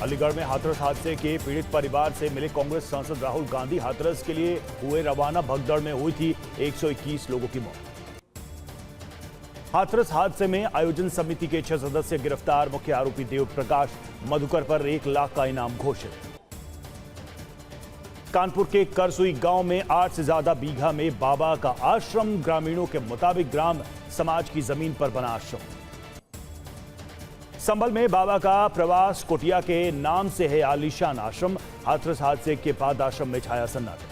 अलीगढ़ में हाथरस हादसे के पीड़ित परिवार से मिले कांग्रेस सांसद राहुल गांधी। हाथरस के लिए हुए रवाना। भगदड़ में हुई थी 121 लोगों की मौत। हाथरस हादसे में आयोजन समिति के 6 सदस्य गिरफ्तार। मुख्य आरोपी देव प्रकाश मधुकर पर 1 लाख का इनाम घोषित। कानपुर के करसुई गांव में 8 से ज्यादा बीघा में बाबा का आश्रम। ग्रामीणों के मुताबिक ग्राम समाज की जमीन पर बना आश्रम। संभल में बाबा का प्रवास कुटिया के नाम से है आलीशान आश्रम। हाथरस हादसे के बाद आश्रम में छाया सन्नाटा।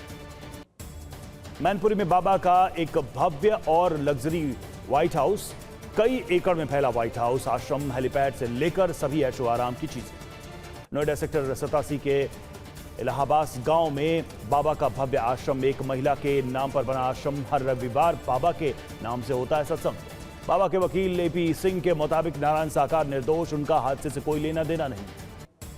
मैनपुरी में बाबा का एक भव्य और लग्जरी व्हाइट हाउस। कई एकड़ में फैला व्हाइट हाउस, आश्रम, हेलीपैड से लेकर सभी ऐशो आराम की चीजें। नोएडा सेक्टर 87 के इलाहाबाद गांव में बाबा का भव्य आश्रम। एक महिला के नाम पर बना आश्रम। हर रविवार बाबा के नाम से होता है सत्संग। बाबा के वकील एपी सिंह के मुताबिक नारायण साकार निर्दोष, उनका हादसे से कोई लेना देना नहीं।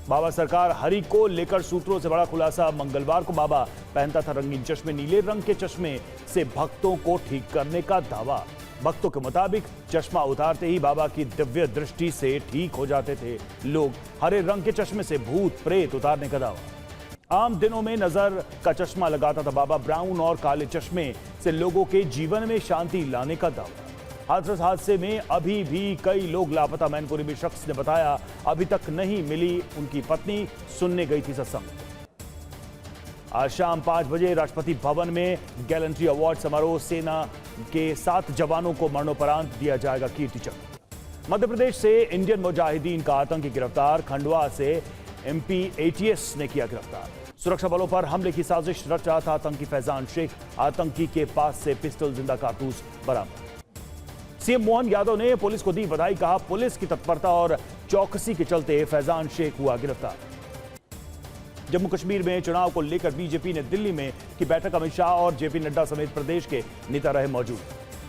बाबा सरकार हरि को लेकर सूत्रों से बड़ा खुलासा। मंगलवार को बाबा पहनता था रंगीन चश्मे। नीले रंग के चश्मे से भक्तों को ठीक करने का दावा। भक्तों के मुताबिक चश्मा उतारते ही बाबा की दिव्य दृष्टि से ठीक हो जाते थे लोग। हरे रंग के चश्मे से भूत प्रेत उतारने का दावा। आम दिनों में नजर का चश्मा लगाता था बाबा। ब्राउन और काले चश्मे से लोगों के जीवन में शांति लाने का दावा। हाथरस हादसे में अभी भी कई लोग लापता। मैनपुरी में शख्स ने बताया अभी तक नहीं मिली उनकी पत्नी, सुनने गई थी सत्संग। आज शाम 5 बजे राष्ट्रपति भवन में गैलेंट्री अवार्ड समारोह। सेना के 7 जवानों को मरणोपरांत दिया जाएगा कीर्ति चक्र। मध्य प्रदेश से इंडियन मुजाहिदीन का आतंकी गिरफ्तार। खंडवा से एमपी एटीएस ने किया गिरफ्तार। सुरक्षा बलों पर हमले की साजिश रच रहा था आतंकी फैजान शेख। आतंकी के पास से पिस्टल, जिंदा कारतूस बरामद। सीएम मोहन यादव ने पुलिस को दी बधाई। कहा पुलिस की तत्परता और चौकसी के चलते फैजान शेख हुआ गिरफ्तार। जम्मू कश्मीर में चुनाव को लेकर बीजेपी ने दिल्ली में की बैठक। अमित शाह और जेपी नड्डा समेत प्रदेश के नेता रहे मौजूद।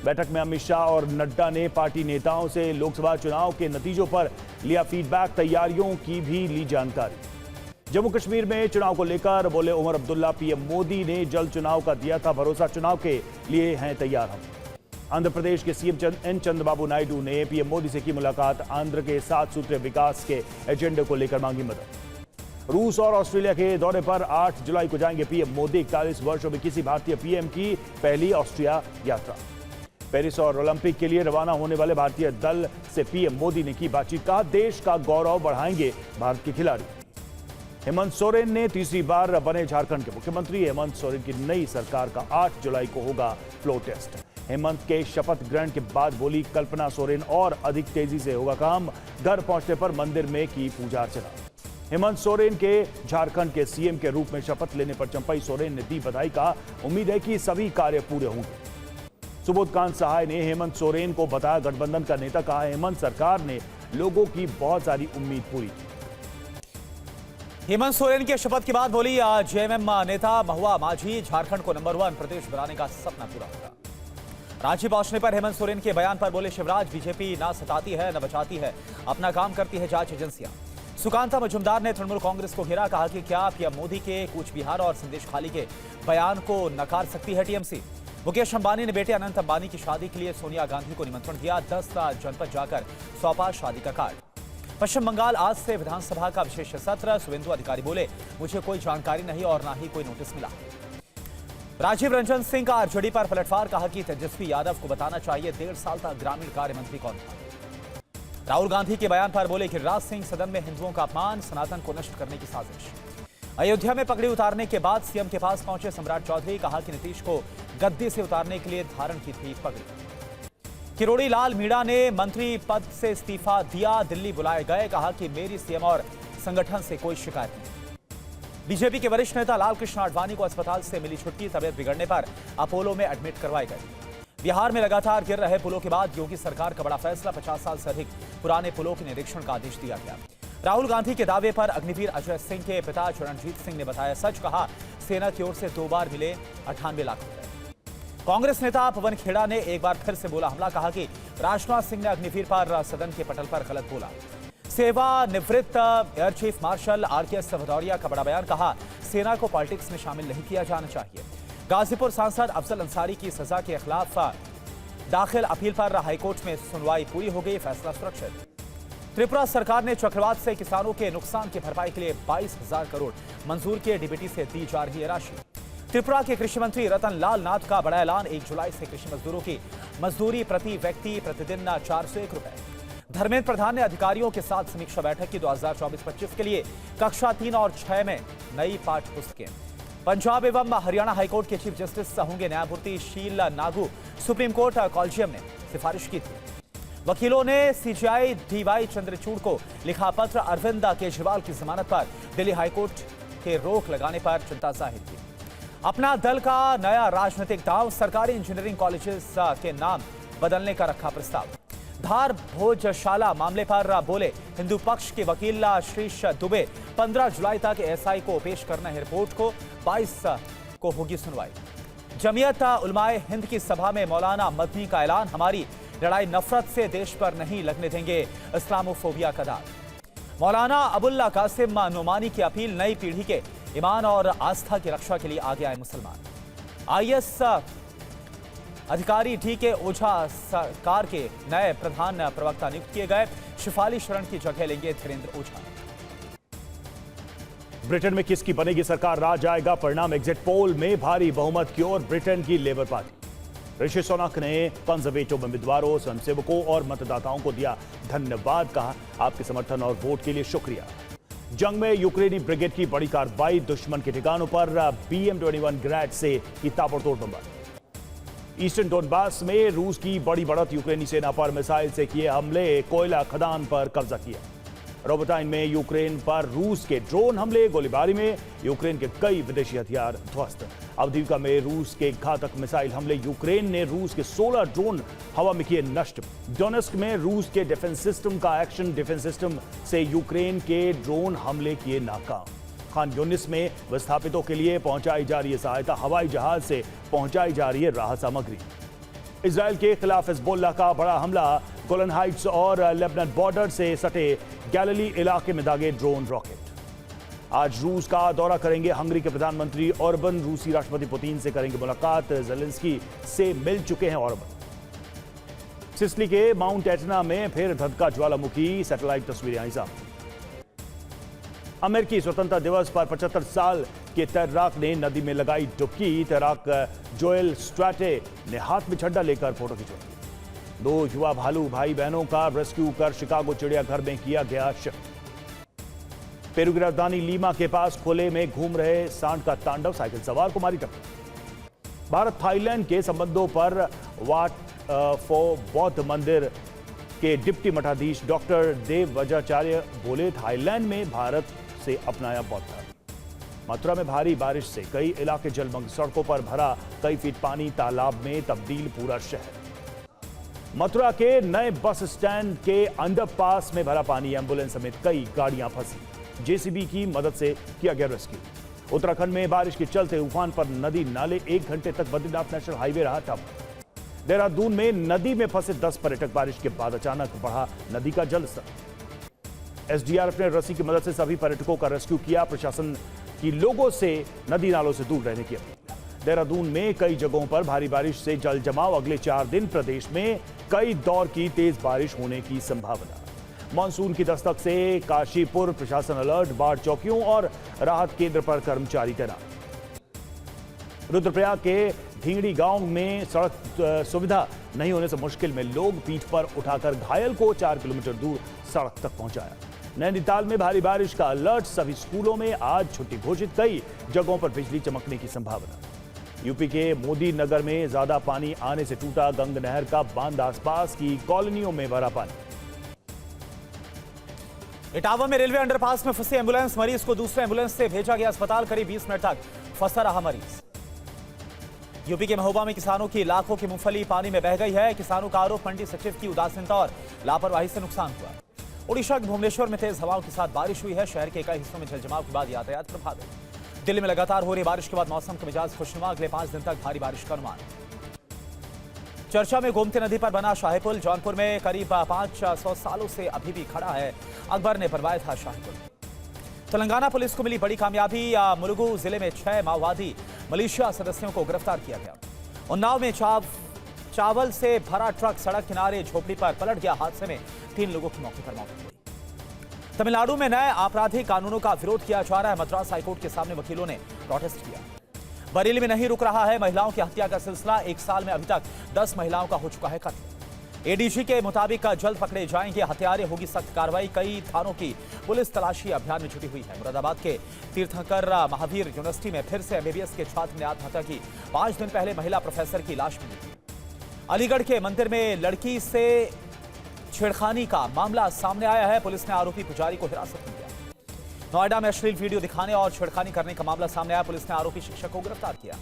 बैठक में अमित शाह और नड्डा ने पार्टी नेताओं से लोकसभा चुनाव के नतीजों पर लिया फीडबैक। तैयारियों की भी ली जानकारी। जम्मू कश्मीर में चुनाव को लेकर बोले उमर अब्दुल्ला, पीएम मोदी ने जल्द चुनाव का दिया था भरोसा, चुनाव के लिए हैं तैयार हम। आंध्र प्रदेश के सीएम एन चंद्रबाबू नायडू ने पीएम मोदी से की मुलाकात। आंध्र के 7 सूत्रीय विकास के एजेंडे को लेकर मांगी मदद। रूस और ऑस्ट्रेलिया के दौरे पर 8 जुलाई को जाएंगे पीएम मोदी। 41 वर्षों में किसी भारतीय पीएम की पहली ऑस्ट्रिया यात्रा। पेरिस और ओलंपिक के लिए रवाना होने वाले भारतीय दल से पीएम मोदी ने की बातचीत। कहा देश का गौरव बढ़ाएंगे भारत के खिलाड़ी। हेमंत सोरेन ने तीसरी बार बने झारखंड के मुख्यमंत्री। हेमंत सोरेन की नई सरकार का 8 जुलाई को होगा फ्लोर टेस्ट। हेमंत के शपथ ग्रहण के बाद बोली कल्पना सोरेन और अधिक तेजी से होगा काम। घर पहुंचने पर मंदिर में की पूजा अर्चना। हेमंत सोरेन के झारखंड के सीएम के रूप में शपथ लेने पर चंपई सोरेन ने दी बधाई। कहा उम्मीद है कि सभी कार्य पूरे होंगे। सुबोध कांत सहाय ने हेमंत सोरेन को बताया गठबंधन का नेता। कहा हेमंत सरकार ने लोगों की बहुत सारी उम्मीद पूरी की। हेमंत सोरेन के शपथ के बाद बोली जेएमएम नेता महुआ माझी झारखंड को नंबर 1 प्रदेश बनाने का सपना पूरा होगा। रांची पहुंचने पर हेमंत सोरेन के बयान पर बोले शिवराज, बीजेपी ना सताती है न बचाती है, अपना काम करती है जांच एजेंसियां। सुकांता मजुमदार ने तृणमूल कांग्रेस को घेरा। कहा कि क्या पीएम मोदी के कूच बिहार और संदेश खाली के बयान को नकार सकती है टीएमसी। मुकेश अंबानी ने बेटे अनंत अंबानी की शादी के लिए सोनिया गांधी को निमंत्रण दिया। 10 जनपद जाकर सौंपा शादी का कार्ड। पश्चिम बंगाल आज से विधानसभा का विशेष सत्र। शुभेंदु अधिकारी बोले मुझे कोई जानकारी नहीं और ना ही कोई नोटिस मिला। राजीव रंजन सिंह का आरजेडी पर पलटवार। कहा कि तेजस्वी यादव को बताना चाहिए 1.5 साल तक ग्रामीण कार्य मंत्री कौन था। राहुल गांधी के बयान पर बोले गिरिराज सिंह सदन में हिंदुओं का अपमान, सनातन को नष्ट करने की साजिश। अयोध्या में पगड़ी उतारने के बाद सीएम के पास पहुंचे सम्राट चौधरी। कहा कि नीतीश को गद्दी से उतारने के लिए धारण की थी पगड़ी। किरोड़ी लाल मीणा ने मंत्री पद से इस्तीफा दिया। दिल्ली बुलाए गए। कहा कि मेरी सीएम और संगठन से कोई शिकायत नहीं। बीजेपी के वरिष्ठ नेता लाल कृष्ण आडवाणी को अस्पताल से मिली छुट्टी। तबियत बिगड़ने पर अपोलो में एडमिट करवाए गए। बिहार में लगातार गिर रहे पुलों के बाद योगी सरकार का बड़ा फैसला। 50 साल से अधिक पुराने पुलों के निरीक्षण का आदेश दिया गया। राहुल गांधी के दावे पर अग्निवीर अजय सिंह के पिता चरणजीत सिंह ने बताया सच। कहा सेना की ओर से 2 बार मिले 98 लाख रुपए। कांग्रेस नेता पवन खेड़ा ने एक बार फिर से बोला हमला। कहा कि राजनाथ सिंह ने अग्निवीर पर सदन के पटल पर गलत बोला। सेवानिवृत्त air chief marshal RKS Bhadauria का बड़ा बयान। कहा सेना को पॉलिटिक्स में शामिल नहीं किया जाना चाहिए। गाजीपुर सांसद अफजल अंसारी की सजा के खिलाफ दाखिल अपील पर हाईकोर्ट में सुनवाई पूरी हो गई। फैसला सुरक्षित। त्रिपुरा सरकार ने चक्रवात से किसानों के नुकसान की भरपाई के लिए 22,000 करोड़ मंजूर किए। डीबीटी से दी जा रही है राशि। त्रिपुरा के कृषि मंत्री रतन लाल नाथ का बड़ा ऐलान, 1 जुलाई से कृषि मजदूरों की मजदूरी प्रति व्यक्ति प्रतिदिन 401 रुपए। धर्मेंद्र प्रधान ने अधिकारियों के साथ समीक्षा बैठक की। 2024-25 के लिए कक्षा 3 और 6 में नई पाठ्य पुस्तकें। पंजाब एवं हरियाणा हाईकोर्ट के चीफ जस्टिस होंगे न्यायमूर्ति शील नागू। सुप्रीम कोर्ट कॉलेजियम ने सिफारिश की थी। वकीलों ने सीजेआई डीवाई चंद्रचूड़ को लिखा पत्र। अरविंद केजरीवाल की जमानत पर दिल्ली हाईकोर्ट के रोक लगाने पर चिंता जाहिर की। अपना दल का नया राजनीतिक दांव, सरकारी इंजीनियरिंग कॉलेजेस के नाम बदलने का रखा प्रस्ताव। धार भोजशाला मामले पर बोले हिंदू पक्ष के वकील श्रीश दुबे। 15 जुलाई तक एसआई को पेश करना है रिपोर्ट को, 22 को होगी सुनवाई। जमीयत उलमाए हिंद की सभा में मौलाना मदनी का ऐलान, हमारी लड़ाई नफरत से देश पर नहीं लगने देंगे इस्लामोफोबिया का दाग। मौलाना अबुल्ला कासिम नोमानी की अपील, नई पीढ़ी के ईमान और आस्था की रक्षा के लिए आगे आए मुसलमान। आईएएस अधिकारी डी.के. ओझा सरकार के नए प्रधान प्रवक्ता नियुक्त किए गए। शिफाली शरण की जगह लेंगे धीरेन्द्र ओझा। ब्रिटेन में किसकी बनेगी सरकार, राज आएगा। परिणाम एग्जिट पोल में भारी बहुमत की ओर ब्रिटेन की लेबर पार्टी। ऋषि सुनक ने कंजर्वेटिव उम्मीदवारों, स्वयंसेवकों और मतदाताओं को दिया धन्यवाद, कहा आपके समर्थन और वोट के लिए शुक्रिया। जंग में यूक्रेनी ब्रिगेड की बड़ी कार्रवाई, दुश्मन के ठिकानों पर BM-21 ग्रैड से की ताबड़तोड़ बमबारी। ईस्टर्न डोनबास में रूस की बड़ी बढ़त, यूक्रेनी सेना पर मिसाइल से किए हमले, कोयला खदान पर कब्जा किया। रोबोटाइन में यूक्रेन पर रूस के ड्रोन हमले, गोलीबारी में यूक्रेन के कई विदेशी हथियार ध्वस्त। अवधीका में रूस के घातक मिसाइल हमले, यूक्रेन ने रूस के 16 ड्रोन हवा में किए नष्ट। डोनेस्क में रूस के डिफेंस सिस्टम का एक्शन डिफेंस सिस्टम से यूक्रेन के ड्रोन हमले किए नाकाम। खान यूनिस में विस्थापितों के लिए पहुंचाई जा रही है सहायता, हवाई जहाज से पहुंचाई जा रही है राहत सामग्री। इजराइल के खिलाफ हिजबुल्लाह का बड़ा हमला, गोलन हाइट्स और लेबनान बॉर्डर से सटे गैलिली इलाके में दागे ड्रोन रॉकेट। आज रूस का दौरा करेंगे हंगरी के प्रधानमंत्री ऑर्बन, रूसी राष्ट्रपति पुतिन से करेंगे मुलाकात। जेलेंस्की से मिल चुके हैं ऑर्बन। सिसिली के माउंट एटना में फिर धधका ज्वालामुखी, सैटेलाइट तस्वीरें आई सामने। अमेरिकी स्वतंत्रता दिवस पर 75 साल के तैराक ने नदी में लगाई डुबकी। तैराक जोएल स्ट्रैटे ने हाथ में झंडा लेकर फोटो खिंचवाई। 2 युवा भालू भाई बहनों का रेस्क्यू कर शिकागो चिड़ियाघर में किया गया शिफ्ट। पेरू की राजधानी लीमा के पास खुले में घूम रहे सांड का तांडव, साइकिल सवार को मारी टक्कर। भारत थाईलैंड के संबंधों पर वाट फो बौद्ध मंदिर के डिप्टी मठाधीश डॉक्टर देव वजाचार्य बोले, थाईलैंड में भारत से अपनाया बौद्ध धर्म। मथुरा में भारी बारिश से कई इलाके जलमग्न, सड़कों पर भरा कई फीट पानी, तालाब में तब्दील पूरा शहर। मथुरा के नए बस स्टैंड के अंडरपास में भरा पानी, एम्बुलेंस समेत कई गाड़ियां फंसी। जेसीबी की मदद से किया गया रेस्क्यू। उत्तराखंड में बारिश के चलते उफान पर नदी नाले, 1 घंटे तक बद्रीनाथ नेशनल हाईवे रहा ठप। देहरादून में नदी में फंसे 10 पर्यटक, बारिश के बाद अचानक बढ़ा नदी का जलस्तर। एसडीआरएफ ने रस्सी की मदद से सभी पर्यटकों का रेस्क्यू किया। प्रशासन की लोगों से नदी नालों से दूर रहने की अपील। देहरादून में कई जगहों पर भारी बारिश से जल जमाव, अगले 4 दिन प्रदेश में कई दौर की तेज बारिश होने की संभावना। मानसून की दस्तक से काशीपुर प्रशासन अलर्ट, बाढ़ चौकियों और राहत केंद्र पर कर्मचारी तैनात। रुद्रप्रयाग के ढींगड़ी गांव में सड़क सुविधा नहीं होने से मुश्किल में लोग, पीठ पर उठाकर घायल को 4 किलोमीटर दूर सड़क तक पहुंचाया। नैनीताल में भारी बारिश का अलर्ट, सभी स्कूलों में आज छुट्टी घोषित, कई जगहों पर बिजली चमकने की संभावना। यूपी के मोदी नगर में ज्यादा पानी आने से टूटा गंग नहर का बांध, आसपास की कॉलोनियों में भरा पानी। इटावा में रेलवे अंडरपास में फंसी एम्बुलेंस, मरीज को दूसरे एम्बुलेंस से भेजा गया अस्पताल, करीब 20 मिनट तक फंसा रहा मरीज। यूपी के महोबा में किसानों की लाखों की मूंगफली पानी में बह गई है। किसानों का आरोप, मंडी सचिव की उदासीनता और लापरवाही से नुकसान हुआ। ओडिशा के भुवनेश्वर में तेज हवाओं के साथ बारिश हुई है। शहर के कई हिस्सों में जलजमाव के बाद यातायात प्रभावित। दिल्ली में लगातार हो रही बारिश के बाद मौसम का मिजाज खुशनुमा, अगले 5 दिन तक भारी बारिश का अनुमान। चर्चा में गोमती नदी पर बना शाही पुल, जौनपुर में करीब 500 सालों से अभी भी खड़ा है। अकबर ने बनवाया था शाही पुल। तेलंगाना पुलिस को मिली बड़ी कामयाबी, मुलुगु जिले में 6 माओवादी मिलिशिया सदस्यों को गिरफ्तार किया गया। उन्नाव में चावल से भरा ट्रक सड़क किनारे झोपड़ी पर पलट गया, हादसे में 3 लोगों की मौके पर मौत हो गई। तमिलनाडु में नए आपराधिक कानूनों का विरोध किया जा रहा है। मद्रास हाईकोर्ट के सामने वकीलों ने प्रोटेस्ट किया। बरेली में नहीं रुक रहा है महिलाओं की हत्या का सिलसिला। 1 साल में अभी तक 10 महिलाओं का हो चुका है कत्ल। एडीजी के मुताबिक जल्द पकड़े जाएंगे हत्यारे, होगी सख्त कार्रवाई। कई थानों की पुलिस तलाशी अभियान में जुटी हुई है। मुरादाबाद के तीर्थंकर महावीर यूनिवर्सिटी में फिर से एमबीबीएस के छात्र ने आत्महत्या की। 5 दिन पहले महिला प्रोफेसर की लाश मिली थी। अलीगढ़ के मंदिर में लड़की से छेड़खानी का मामला सामने आया है। पुलिस ने आरोपी पुजारी को हिरासत में लिया। नोएडा में अश्लील वीडियो दिखाने और छेड़खानी करने का मामला सामने आया। पुलिस ने आरोपी शिक्षक को गिरफ्तार किया।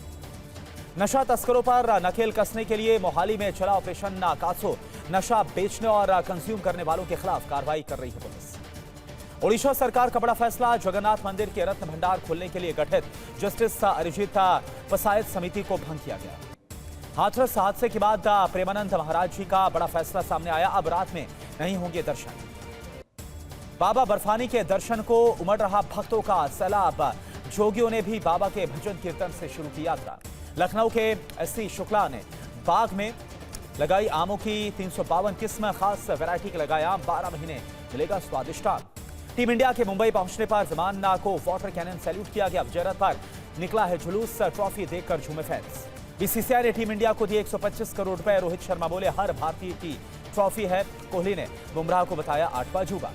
नशा तस्करों पर नकेल कसने के लिए मोहाली में चला ऑपरेशन कासो। नशा बेचने और कंज्यूम करने वालों के खिलाफ कार्रवाई कर रही है पुलिस। ओडिशा सरकार का बड़ा फैसला। जगन्नाथ मंदिर के रत्न भंडार खोलने के लिए गठित जस्टिस अरिजीत पसायत समिति को भंग किया गया। हाथरस हादसे के बाद प्रेमानंद महाराज जी का बड़ा फैसला सामने आया। अब रात में नहीं होंगे दर्शन। बाबा बर्फानी के दर्शन को उमड़ रहा भक्तों का सैलाब। जोगियों ने भी बाबा के भजन कीर्तन से शुरू की यात्रा। लखनऊ के एससी शुक्ला ने बाग में लगाई आमों की 352 किस्म। खास वैरायटी के लगाए आम। 12 महीने मिलेगा स्वादिष्ट आम। टीम इंडिया के मुंबई पहुंचने पर विमान को वाटर कैनन सैल्यूट किया गया। जयरथ पर निकला है जुलूस। ट्रॉफी देखकर झूमे फैंस। बीसीसीआई ने टीम इंडिया को दिए 125 करोड़ रुपए। रोहित शर्मा बोले हर भारतीय की ट्रॉफी है। कोहली ने बुमराह को बताया 8वां अजूबा।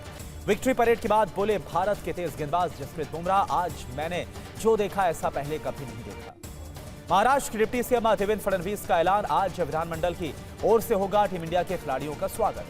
विक्ट्री परेड के बाद बोले भारत के तेज गेंदबाज जसप्रीत बुमराह, आज मैंने जो देखा ऐसा पहले कभी नहीं देखा। महाराष्ट्र के डिप्टी सीएम देवेंद्र फडणवीस का ऐलान। आज विधानमंडल की ओर से होगा टीम इंडिया के खिलाड़ियों का स्वागत।